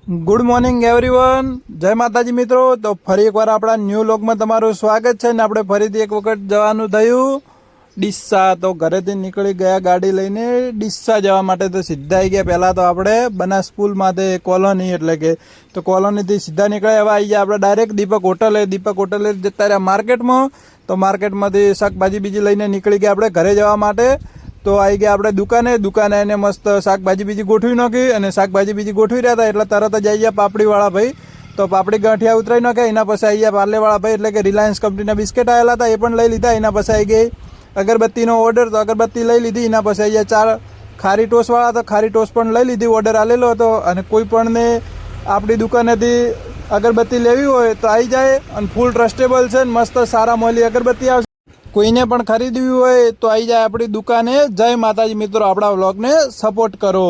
Good morning everyone, જય માતાજી મિત્રો। તો ફરી એકવાર આપણા ન્યૂ વ્લોગમાં તમારું સ્વાગત છે ને આપણે ફરીથી એક વખત જવાનું થયું ડીસા। તો ઘરેથી નીકળી ગયા ગાડી લઈને ડીસા જવા માટે। તો સીધા આવી ગયા પહેલાં તો આપણે બનાસ પુલ માટે કોલોની એટલે કે તો કોલોનીથી સીધા નીકળ્યા। હવે આવી ગયા આપણે ડાયરેક્ટ દીપક હોટલે। દીપક હોટલે જતા રહ્યા માર્કેટમાં। તો માર્કેટમાંથી શાકભાજી બીજી લઈને નીકળી ગયા આપણે ઘરે જવા માટે। તો આવી ગયા આપણે દુકાને એને મસ્ત શાકભાજી બીજી ગોઠવી નાખી અને શાકભાજી બીજી ગોઠવી રહ્યા હતા એટલે તરત જ આવી ગયા પાપડીવાળા ભાઈ। તો પાપડી ગાંઠિયા ઉતરાઈ નાખ્યા। એના પછી આવી ગયા પાર્લેવાળા ભાઈ એટલે કે રિલાયન્સ કંપનીના બિસ્કિટ આવેલા હતા એ પણ લઈ લીધા। એના પછી આવી ગઈ અગરબત્તીનો ઓર્ડર, તો અગરબત્તી લઈ લીધી। એના પછી આવી ગયા 4 ખારી ટોસવાળા, તો ખારી ટોસ પણ લઈ લીધી, ઓર્ડર આલેલો હતો। અને કોઈ પણને આપણી દુકાનેથી અગરબત્તી લેવી હોય તો આવી જાય અને ફૂલ ટ્રસ્ટેબલ છે, મસ્ત સારા મોલી અગરબત્તી આવશે। કોઈને પણ ખરીદવી હોય તો આવી જાય આપણી દુકાને। જય માતાજી મિત્રો, આપણા વ્લોગને સપોર્ટ કરો।